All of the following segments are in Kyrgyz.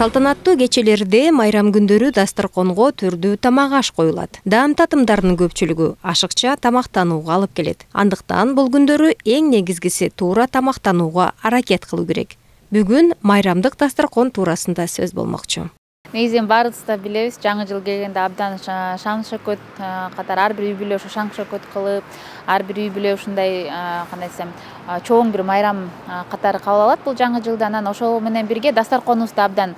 Салтанаттуу кечелерде майрам күндөрү дасторконго түрдүү тамак аш коюлат. Даам татымдарынын көпчүлүгү ашыкча тамактанууга алып келет. Андыктан бул күндөрү эң негизгиси туура тамактанууга аракет кылуу керек. Бүгүн майрамдык дасторкон туурасында сөз болмокчу. Негизинен баарыбыз да билебиз, жаңы жыл келгенде абдан шаң шөкөт катары ар бир үй бүлө шаң шөкөт кылып, ар бир үй бүлө ушундай кандай десем чоң бир майрам катары кабыл алат бул жаңы жылды. Анан ошол менен бирге дасторконубуз да абдан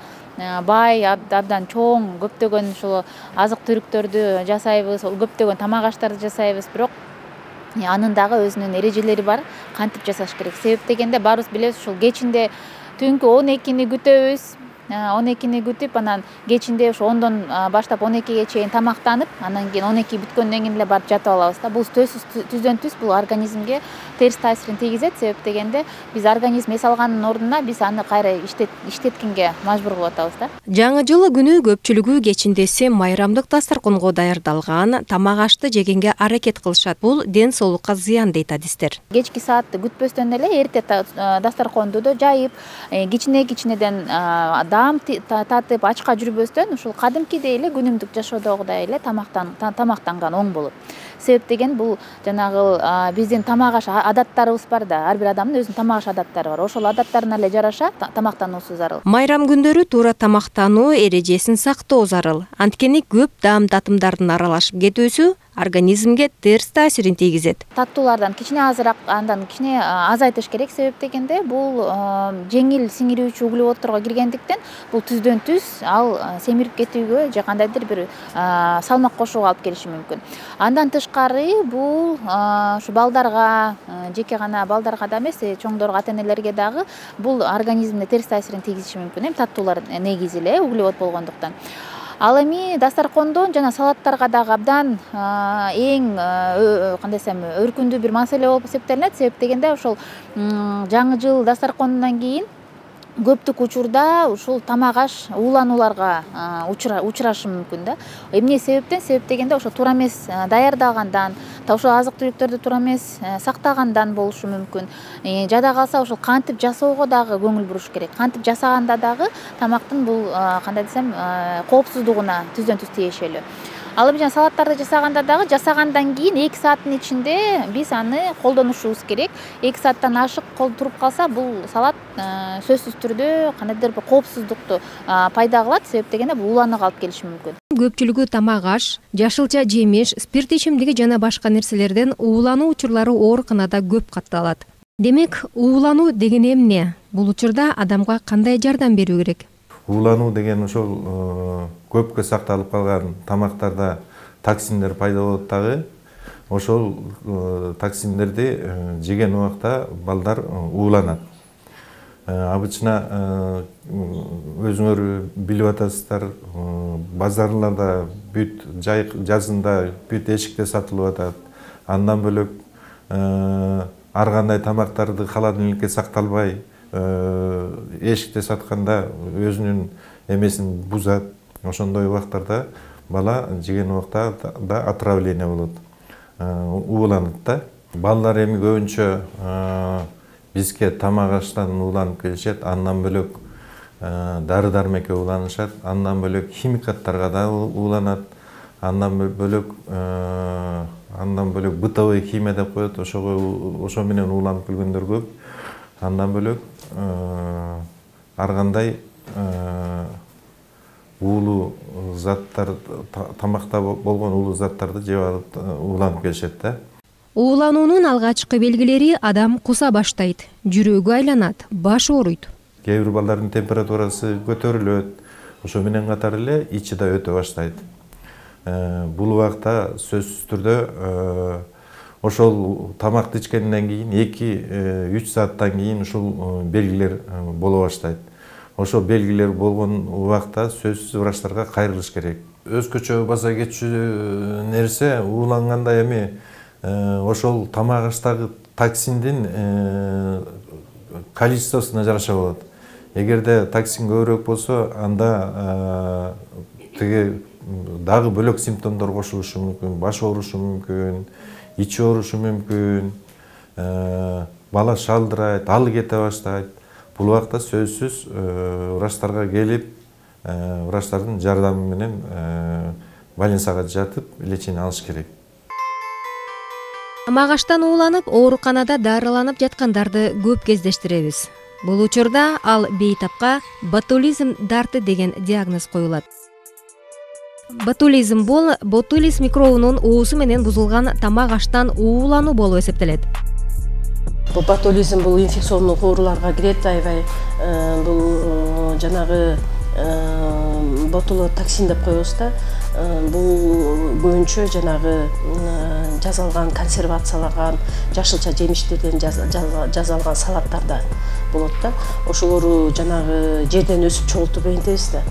бай, абдан чоң, көптөгөн ушул азык түлүктөрдү жасайбыз, көптөгөн тамак аштарды жасайбыз. Бирок анын дагы өзүнүн эрежелери бар. Кантип жасаш керек? Себеп дегенде баарыбыз билебиз, ушул кечинде түнкү 12-ни күтөбүз. 12-ни күтүп, анан кечинде ушу 10дон баштап 12ге чейин тамактанып, анан кийин 12 бүткөндөн кийин эле барып жатып алабыз да. Бул түздөн түз бул организмге терс таасирин тийгизет. Себеп дегенде биз организм эс алганын ордуна биз аны кайра иштеткенге мажбур кылып атабыз да. Жаңы жыл күнү көпчүлүгү кечиндеси майрамдык дасторконго даярдалган тамак ашты жегенге аракет кылышат. Бул ден соолукка зыян дейт адистер. Кечки саатты күтпөстөн эле эрте дасторконду да жайып, кичинеден даам татып, ачка жүрбөстөн ушул кадимкидей эле күнүмдүк жашоодогудай эле тамактанган оң болот. Себеп деген бул жанагы биздин тамак аш адаттарыбыз бар да. Ар бир адамдын өзүнүн тамак аш адаттары бар. Ошол адаттарына эле жараша тамактануусу зарыл. Майрам күндөрү туура тамактануу эрежесин сактоо зарыл. Анткени көп даам татымдардын аралашып кетүүсү организмге терс таасирин тийгизет. Таттуулардан кичине азыраак, андан кичине азайтыш керек. Себеп дегенде бул жеңил сиңирүүчү углеводдорго киргендиктен бул түздөн түз ал семирип кетүүгө же кандайдыр бир салмак кошууга алып келиши мүмкүн. Андан тышкары бул ушу балдарга, жеке гана балдарга да эмес, чоңдорго, ата-энелерге дагы бул организмге терс таасирин тийгизиши мүмкүн. Эми таттуулар негизи эле углевод болгондуктан. Ал эми дасторкондон жана салаттарга дагы абдан эң кандай десем өркүндүү бир маселе болуп эсептелинет. Себеп дегенде ошол жаңы жыл дасторконунан кийин көптүк учурда ушул тамак аш ууланууларга учурашы мүмкүн да. Эмне себептен? Себеп дегенде ошо туура эмес даярдалгандан, ошо азык түлүктөрдү туура эмес сактагандан болушу мүмкүн. Жада калса ошол кантип жасоого дагы көңүл буруш керек. Кантип жасаганда дагы тамактын бул кандай десем коопсуздугуна түздөн түз тиешелүү. Ал эми салаттарды жасаганда дагы жасагандан кийин 2 сааттын ичинде биз аны колдонушубуз керек. 2 сааттан ашык туруп калса бул салат сөзсүз түрдө кандайдыр бир коопсуздукту пайда кылат. Себеп дегенде бул ууланууга алып келиши мүмкүн. Көпчүлүгү тамак аш, жашылча жемиш, спирт ичимдиги жана башка нерселерден уулануу учурлары ооруканада көп катталат. Демек, уулануу деген эмне? Бул учурда адамга кандай жардам берүү керек? Уулануу деген ошол көпкө сакталып калган тамактарда токсиндер пайда болот дагы. Ошол токсиндерди жеген убакта балдар ууланат. Обычно өзүңөр билип атасыздар, базарларда бүт жазында бүт эшикте сатылып атат. Андан бөлөк ар кандай тамактарды холодильникке сакталбай эшикте сатканда өзүнүн эмесин бузат. Ошондой убактарда бала жеген убакта да отравление болот, ууланат да. Балдар эми көбүнчө бизге тамак аштан ууланып келишет, андан бөлөк дары-дармекке ууланышат, андан бөлөк химикаттарга да ууланат, андан бөлөк бытовой химия деп коет, ошо менен ууланып келгендер көп. Андан бөлөк ар кандай уулуу заттар, тамакта болгон уулуу заттарды жеп алып ууланып келишет да. Уулануунун алгачкы белгилери адам куса баштайт, жүрөгү айланат, баш ооруйт. Кээ бир балдардын температурасы көтөрүлөт, ошо менен катар эле ичи да өтө баштайт. Бул убакта сөзсүз түрдө ошол тамакты ичкенден кийин 2-3 сааттан кийин ушул белгилер боло баштайт. Ошол белгилер болгон убакта сөзсүз врачтарга кайрылыш керек. Өзгөчө баса кетчү нерсе ууланганда эми ошол тамак аштагы токсиндин количествосуна жараша болот. Эгерде токсин көбүрөөк болсо, анда тиги дагы бөлөк симптомдор кошулушу мүмкүн, баш оорушу мүмкүн, ичи оорушу мүмкүн, бала шалдырайт, алы кете баштайт. Бул убакта сөзсүз врачтарга келип, врачтардын жардамы менен больницага жатып лечение алыш керек. Тамак аштан ууланып, ооруканада дарыланып жаткандарды көп кездештиребиз. Бул учурда ал бейтапка ботулизм дарты деген диагноз коюлат. Ботулизм бул ботулис микробунун уусу менен бузулган тамак аштан уулануу болуп эсептелет. Бул ботулизм бул инфекциондук ооруларга кирет, аябай бул жанагы ботулотоксин деп коебуз да. Бул көбүнчө жанагы жазалган, консервацияланган жашылча жемиштерден жасалган салаттарда болот да. Ошолору жанагы жерден өсүп чогултуп энтебиз да.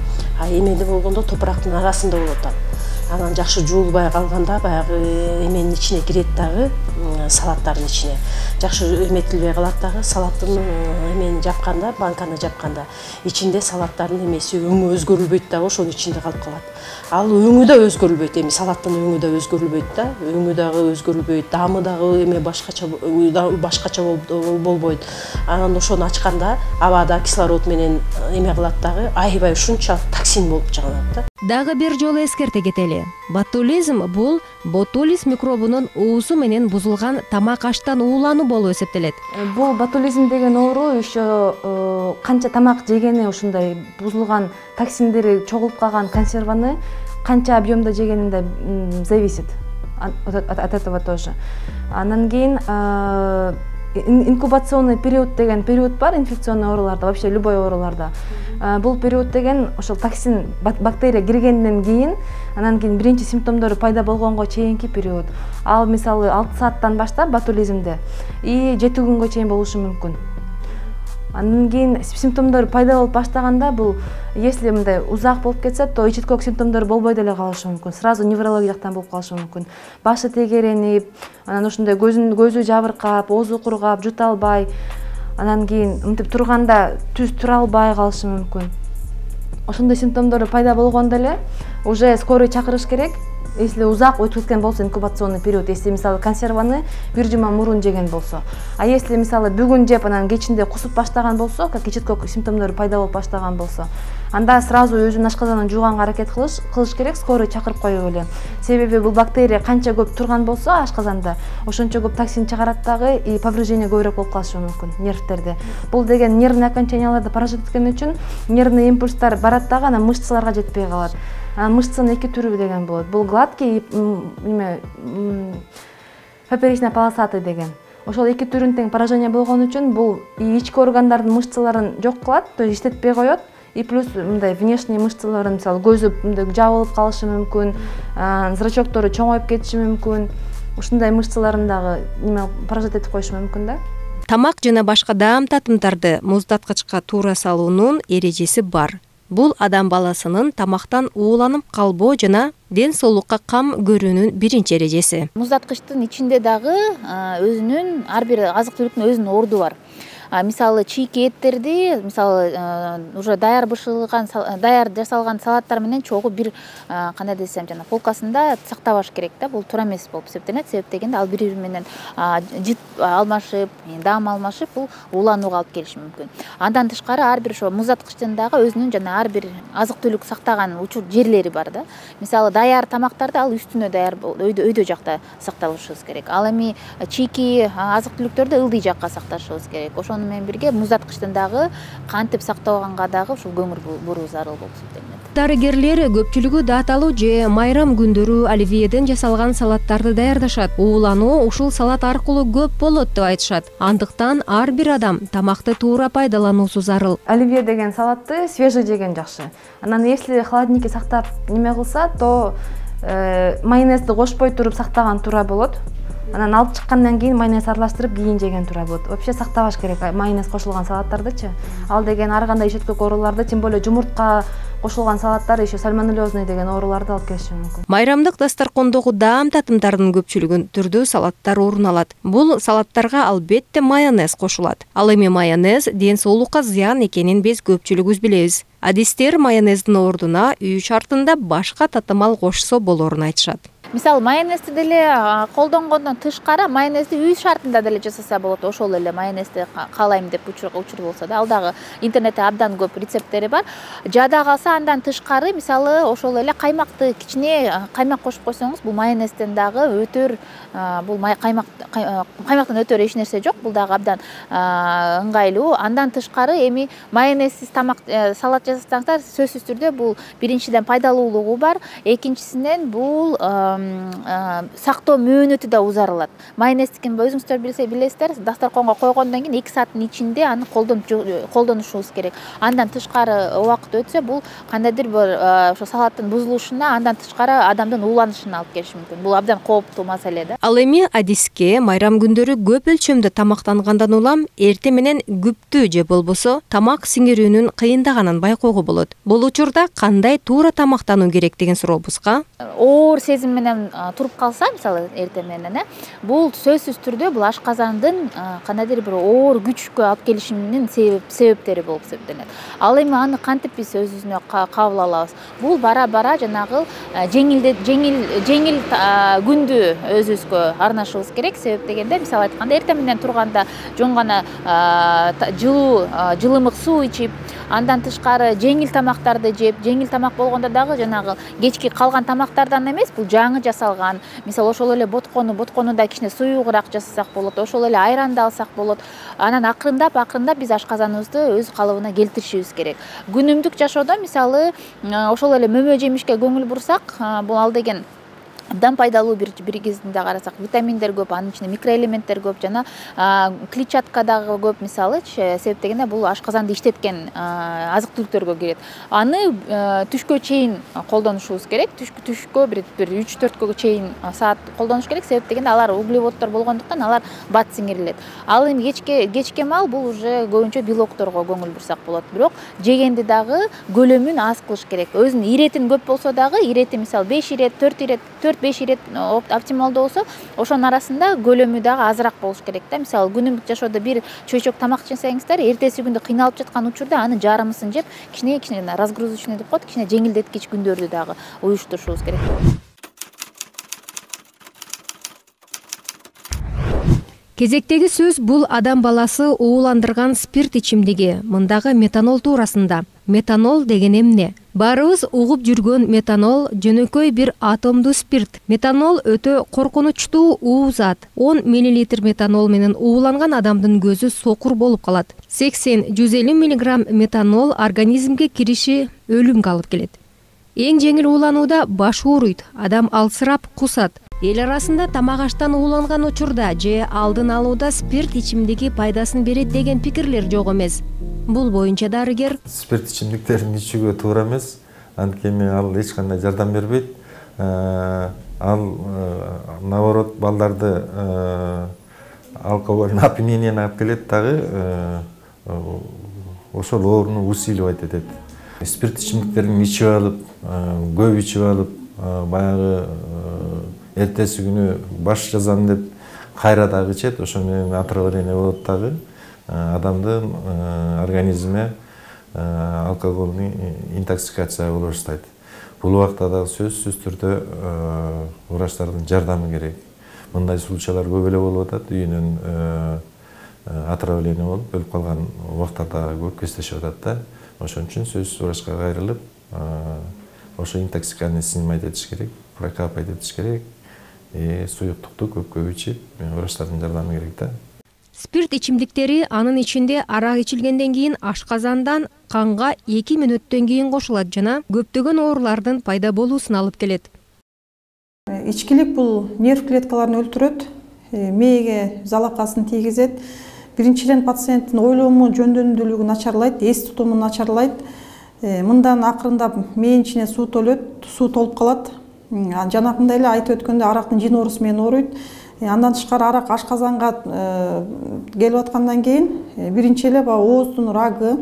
А эмеде болгондо топурактын арасында болот. Анан жакшы жуулбай калганда баягы эменин ичине кирет дагы, салаттардын ичине. Жакшы эметилбей калат дагы, салаттын эмени жапканда, банканы жапканда ичинде салаттардын эмеси өңү өзгөрүлбөйт дагы, ошонун ичинде калып калат. Ал өңү да өзгөрүлбөйт, эми салаттын өңү да өзгөрүлбөйт да, өңү дагы өзгөрүлбөйт, даамы дагы эме башкача болбойт. Анан ошону ачканда абада кислород менен эме кылат дагы, аябай ушунча токсин болуп чыгат да. Дагы бир жолу эскерте кетели. Ботулизм бул ботулис микробунун уусу менен бузулган тамак аштан уулануу болуп эсептелет. Бул ботулизм деген оору еще канча тамак жегени, ушундай бузулган токсиндери чогулуп калган консерваны канча объемда жегенине зависит от этого тоже. Анан кийин инкубационный период деген период бар инфекционный ооруларда, вообще любой ооруларда. Бул период деген ошол токсин, бактерия киргенден кийин, анан кийин биринчи симптомдору пайда болгонго чейинки период. Ал мисалы 6 сааттан баштап ботулизмде и 7 күнгө чейин болушу мүмкүн. Андан кийин симптомдор пайда болуп баштаганда, бул если мындай узак болуп кетсе, то ичиткок симптомдор болбой деле калышы мүмкүн. Сразу неврология жактан болуп калышы мүмкүн. Башы тегеренип, анан ошондой көзү жабыркап, оозу кургап, жута албай, анан кийин мынтип турганда түз тура албай калышы мүмкүн. Ошондой симптомдор пайда болгондо эле уже скорый чакырыш керек. Если узак өтүп кеткен болсо инкубационный период, если мисалы консерваны бир жума мурун жеген болсо, а если мисалы бүгүн жеп анан кечинде кусуп баштаган болсо, как ичиткок симптомдору пайда болуп баштаган болсо, анда сразу өзүнүн ашказанын жууганга аракет кылыш керек, скорый чакырып коюп эле. Себеби бул бактерия канча көп турган болсо ашказанда, ошончо көп токсин чыгарат дагы и повреждение көбүрөөк болуп калышы мүмкүн нервтерде. Бул деген нервный окончанияларды паражит эткени үчүн нервный импульстар барат дагы, анан мышцаларга жетпей калат. Мышцанын эки түрү деген болот. Бул гладкий поперечно полосатый деген. Ошол эки түрүн тең поражение болгон үчүн бул ички органдардын мышцаларын жок кылат, то есть иштетпей коет. И плюс мындай внешний мышцаларын, мисалы көзү мындай жабылып калышы мүмкүн, зрачоктору чоңоюп кетиши мүмкүн. Ушундай мышцаларын дагы паражит этип коюшу мүмкүн да. Тамак жана башка даам татымдарды муздаткычка туура салуунун эрежеси бар. Бул адам баласынын тамактан ууланып калбоо жана ден соолукка кам көрүүнүн биринчи эрежеси. Муздаткычтын ичинде дагы өзүнүн ар бир азык-түлүктүн өзүнүн орду бар. Мисалы чийки эттерди, мисалы уже даяр бышылган, даяр жасалган салаттар менен чогуу бир кандай десем, жана полкасында сактабаш керек да. Бул туура эмес болуп эсептелет. Себеп дегенде ал бири-бири менен жыт алмашып, даам алмашып, бул ууланууга алып келиши мүмкүн. Андан тышкары ар бир ошо муздаткычтын дагы өзүнүн жана ар бир азык-түлүк сактаган учур жерлери бар да. Мисалы даяр тамактарды ал үстүнө даяр өйдө жакта сакталышыбыз керек. Ал эми чийки азык-түлүктөрдү ылдый жакка сакташыбыз керек. Ошону менен бирге муздаткычтын дагы кантип сактоого дагы ушул көңүл буруу зарыл болуп эсептелет. Дарыгерлер көпчүлүгү даталуу же майрам күндөрү оливьеден жасалган салаттарды даярдашат. Уулануу ушул салат аркылуу көп болот деп айтышат. Андыктан ар бир адам тамакты туура пайдалануусу зарыл. Оливье деген салатты свежий жеген жакшы. Анан если холодильникке сактап неме кылса, то майонезди кошпой туруп сактаган туура болот. Анан алып чыккандан кийин майонез аралаштырып кийин жеген туура болот. Вообще сактабаш керек майонез кошулган салаттардычы. Ал деген ар кандай ичиткок ооруларды, тем более жумуртка кошулган салаттар еще сальмонеллезный деген ооруларды алып келиши мүмкүн. Майрамдык дастаркондогу даам татымдарынын көпчүлүгүн түрдүү салаттар орун алат. Бул салаттарга албетте майонез кошулат. Ал эми майонез ден соолукка зыян экенин биз көпчүлүгүбүз билебиз. Адистер майонездин ордуна үй шартында башка татымал кошсо болорун айтышат. мисалы майонезди деле колдонгондон тышкары майонезди үй шартында деле жасаса болот. Ошол эле майонезди каалайм деп учур болсо да, ал дагы интернетте абдан көп рецепттери бар. Жада калса андан тышкары мисалы ошол эле каймакты кичине каймак кошуп койсоңуз, бул майонезден дагы өтөр, бул каймактан өтөр эч нерсе жок. Бул дагы абдан ыңгайлуу. Андан тышкары эми майонезсиз тамак салат жасасаңыздар, сөзсүз түрдө бул биринчиден пайдалуулугу бар, экинчисинен бул сактоо мөөнөтү да узарылат. Майонездикин өзүңүздөр билесиздер, дасторконго койгондон кийин 2 сааттын ичинде аны колдонушубуз керек. Андан тышкары убакыт өтсө, бул кандайдыр бир ошо салаттын бузулушуна, андан тышкары адамдын ууланышына алып келиши мүмкүн. Бул абдан кооптуу маселе да. Ал эми адиске майрам күндөрү көп өлчөмдө тамактангандан улам эрте менен күптүү же болбосо тамак сиңирүүнүн кыйындаганын байкоого болот. Бул учурда кандай туура тамактануу керек деген сурообузга оор сезим менен туруп калса, мисалы эрте менен, бул сөзсүз түрдө бул ашказандын кандайдыр бир оор күчкө алып келишинин себептери болуп эсептелет. Ал эми аны кантип биз өзүбүзгө кабыл алабыз? Бул бара-бара жанагы жеңил күндү өзүбүзгө арнашыбыз керек. Себеп дегенде, мисалы айтканда, эрте менен турганда жөн гана жылымык суу ичип, андан тышкары жеңил тамактарды жеп, жеңил тамак болгондо дагы жанагы кечки калган тамактардан эмес, бул жаңы жасалган. Мисалы ошол эле боткону да кичине суюгураак жасасак болот, ошол эле айранды алсак болот. Анан акырындап биз ашказаныбызды өз калыбына келтиришибиз керек. Күнүмдүк жашоодо мисалы ошол эле мөмө жемишке көңүл бурсак, бул ал деген абдан пайдалуу бир кезинде карасак, витаминдер көп, анын ичинде микроэлементтер көп, жана клетчатка дагы көп. Мисалы, себеп дегенде бул ашказанды иштеткен азык-түлүктөргө кирет. Аны түшкө чейин колдонушубуз керек. Түшкө бир 3-4 чейин саат колдонуш керек. Себеп дегенде алар углеводдор болгондуктан алар бат сиңирилет. Ал эми кечке мал бул уже көбүнчө белокторго көңүл бурсак болот. Бирок жегенди дагы көлөмүн аз кылыш керек. Өзүнүн иретин көп болсо дагы, ирети мисалы 5 ирет, 4-5 ирет оптималдуу болсо, ошонун арасында көлөмү дагы азыраак болуш керек да. Мисалы күнүмдүк жашоодо бир чөйчөк тамак жесеңиздер, эртеси күндө кыйналып жаткан учурда аны жарымысын жеп, кичине разгрузочный деп коет, кичине жеңилдеткич күндөрдү дагы уюштурушубуз керек. Кезектеги сөз бул адам баласы ууландырган спирт ичимдиги. Мындагы метанол туурасында. Метанол деген эмне? Баарыбыз угуп жүргөн метанол жөнөкөй бир атомдуу спирт. Метанол өтө коркунучтуу уу зат. 10 мл метанол менен ууланган адамдын көзү сокур болуп калат. 80-150 мг метанол организмге кириши өлүмгө алып келет. Эң жеңил ууланууда баш ооруйт, адам алсырап кусат. Эл арасында тамак аштан ууланган учурда же алдын алууда спирт ичимдиги пайдасын берет деген пикирлер жок эмес. Бул боюнча дарыгер спирт ичимдиктерин ичүүгө туура эмес, анткени ал эч кандай жардам бербейт. Ал наоборот балдарды алкоголь опьянениени алып келет дагы, ошол ооруну усиливать этет. Спирт ичимдиктерин ичип алып, көп ичип алып, баягы эртеси күнү баш жазам деп кайра дагы ичет, ошо менен отравление болот дагы. Адамдын организме алкогольный интоксикация боло баштайт. Бул убакта дагы сөзсүз түрдө врачтардын жардамы керек. Мындай случайлар көп эле болуп атат. Үйүнөн отравление болуп өлүп калган убактарда көп кездешип атат да. Ошон үчүн сөзсүз врачка кайрылып, ошо интоксиканы снимать этиш керек, прокапать этиш керек. Суюктукту көп ичип, врачтардын жардамы керек да. Спирт ичимдиктери анын ичинде арак ичилгенден кийин ашказандан канга 2 мүнөттөн кийин кошулат жана көптөгөн оорулардын пайда болуусуна алып келет. Ичкилик бул нерв клеткаларын өлтүрөт, мээге залакасын тийгизет. Биринчиден пациенттин ойлонуу жөндөмдүүлүгү начарлайт, эс тутуму начарлайт. Мындан акырындап мээнин ичине суу толуп калат. Жанакындай эле айтып өткөндө арактын жин оорусу менен ооруйт. Андан тышкары арак ашказанга келип аткандан кийин биринчи эле ооздун рагы,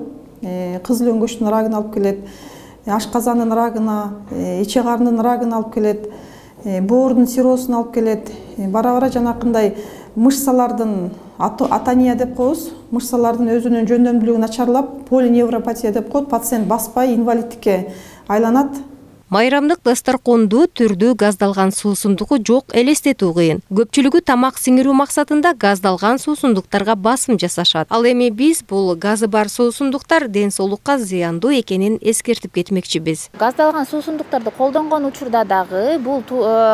кызыл өңгөчтүн рагын алып келет, ашказандын рагына, иче карындын рагын алып келет, боордун циррозун алып келет. Бара-бара жанакындай мышцалардын атония деп коебуз, мышцалардын өзүнүн жөндөмдүүлүгү начарлап, полиневропатия деп коет, пациент баспай инвалиддикке айланат. Майрамдык дасторконду түрдүү газдалган суусундугу жок элестетүү кыйын. Көпчүлүгү тамак сиңирүү максатында газдалган суусундуктарга басым жасашат. Ал эми биз бул газы бар суусундуктар ден соолукка зыяндуу экенин эскертип кетмекчибиз. Газдалган суусундуктарды колдонгон учурда дагы бул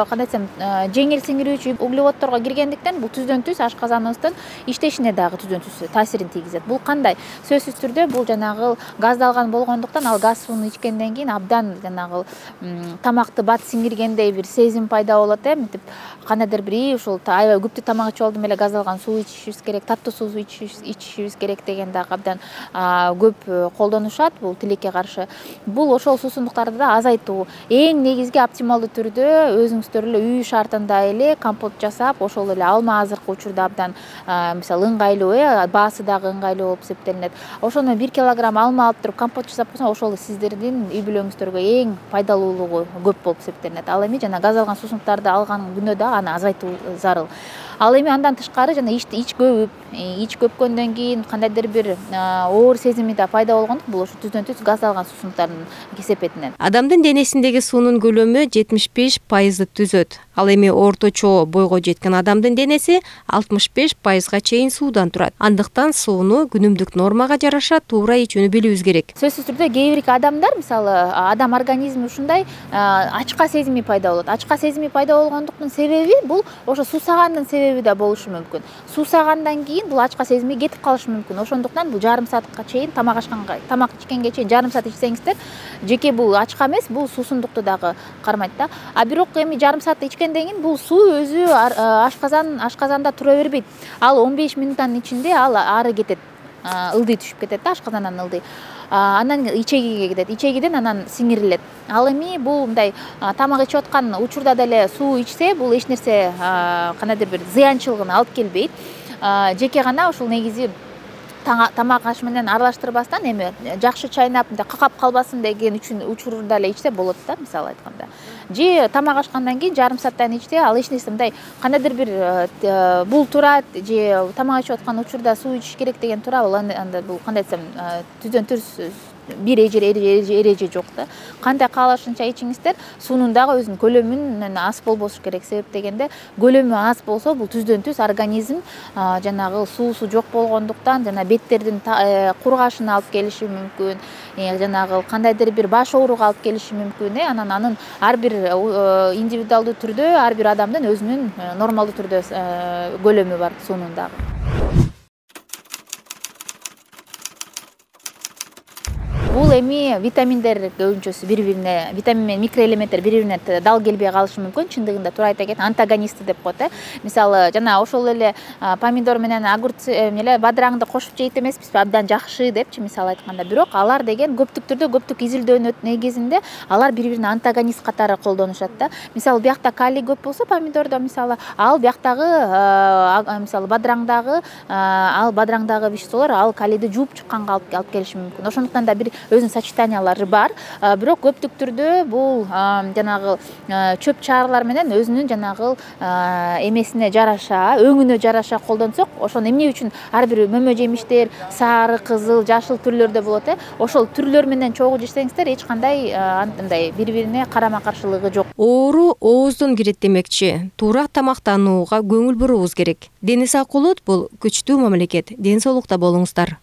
кандай десем жеңил сиңирүүчү углеводдорго киргендиктен бул түздөн түз ашказаныбыздын иштешине дагы түздөн түз таасирин тийгизет. Бул кандай? Сөзсүз түрдө бул жанагы газдалган болгондуктан ал газ сууну ичкенден кийин абдан жанагы тамакты бат сиңиргендей бир сезим пайда болот. Мынтип кандайдыр бир ушул аябай көптү тамак ичип алдым эле газдалган суу ичишибиз керек, таттуу суу ичишибиз керек деген дагы абдан көп колдонушат бул тилекке каршы. Бул ошол суусундуктарды да азайтуу, эң негизги оптималдуу түрдө өзүңүздөр эле үй шартында эле компот жасап, ошол эле алма азыркы учурда абдан мисалы ыңгайлуу, баасы дагы ыңгайлуу болуп эсептелинет. Ошону 1 килограмм алма алып туруп компот жасап койсоң, ошол сиздердин үй бүлөңүздөргө эң пайдалуулугу көп болуп эсептелинет. Ал эми жана газдалган суусундуктарды алган күндө дагы аны азайтуу зарыл. Ал эми андан тышкары жана ич көпкөндөн кийин кандайдыр бир оор сезими да пайда болгондук бул ошо түздөн түз газдалган суусундуктардын кесепетинен. Адамдын денесиндеги суунун көлөмү 75% түзөт. Ал эми орточо бойго жеткен адамдын денеси 65%га чейин суудан турат. Андыктан сууну күнүмдүк нормага жараша туура ичүүнү билүүбүз керек. Сөзсүз түрдө кээ бир адамдар мисалы адам организми ушундай ачка сезими пайда болот. Ачка сезими пайда болгондуктун себеби бул ошо суусагандын себеби да болушу мүмкүн. Суусагандан кийин бул ачка сезими кетип калышы мүмкүн. Ошондуктан бул жарым саатка чейин тамак ичкенге чейин жарым саат ичсеңиздер, жеке бул ачка эмес, бул суусундукту дагы кармайт да. Бирок эми жарым саатты ичкенден кийин бул суу өзү ашказанда тура бербейт. Ал 15 минуттан ичинде ал ары кетет. Ылдый түшүп кетет да, ашказандан ылдый. Анан ичегиге кетет. Ичегиден анан сиңирилет. Ал эми бул мындай тамак ичип аткан учурда деле суу ичсе, бул эч нерсе кандайдыр бир зыянчылыгын алып келбейт. Жеке гана ушул негизи тамак аш менен аралаштырбастан эми жакшы чайнап мындай какап калбасын деген үчүн учурда эле ичсе болот да, мисалы айтканда. Же тамак ашкандан кийин жарым сааттан ичсе, ал эч нерсе мындай кандайдыр бир бул турат же тамак ичип аткан учурда суу ичиш керек деген туурабы, анда бул кандай десем түздөн түз бир эреже жок да. Кандай каалашынча ичиңиздер, суунун дагы өзүнүн көлөмүнөн аз болбошу керек. Себеп дегенде көлөмү аз болсо, бул түздөн түз организм жанагы суусу жок болгондуктан жана беттердин кургашына алып келиши мүмкүн. Жанагы кандайдыр бир баш ооруга алып келиши мүмкүн. Анын ар бир индивидуалдуу түрдө ар бир адамдын өзүнүн нормалдуу түрдө көлөмү бар суунун дагы. Бул эми витаминдер көбүнчөсү бири-бирине, витамин менен микроэлементтер бири-бирине дал келбей калышы мүмкүн. Чындыгында туура айта кетет, антагонисти деп коет. Мисалы, жана ошол эле помидор менен огурцы эле бадыраңды кошуп жейт эмеспизби, абдан жакшы депчи мисалы айтканда. Бирок алар деген көптүк түрдө көптүк изилдөөнүн негизинде алар бири-бирине антагонист катары колдонушат да. Мисалы, биякта калий көп болсо помидордо мисалы, ал бияктагы мисалы бадыраңдагы веществолор ал калийди жууп чыкканга алып келиши мүмкүн. Ошондуктан да бир өзүнүн сочетаниялары бар. Бирок көптүк түрдө бул жанагы чөп чаарлар менен өзүнүн жанагы эмесине жараша, өңүнө жараша колдонсок, ошону эмне үчүн ар бир мөмө жемиштер сары, кызыл, жашыл түрлөрдө болот. Ошол түрлөр менен чогуу жесеңиздер эч кандай андай бири-бирине карама каршылыгы жок. Оору ооздон кирет демекчи. Туура тамактанууга көңүл буруубуз керек. Дени сак болот, бул күчтүү мамлекет. Ден соолукта болуңуздар.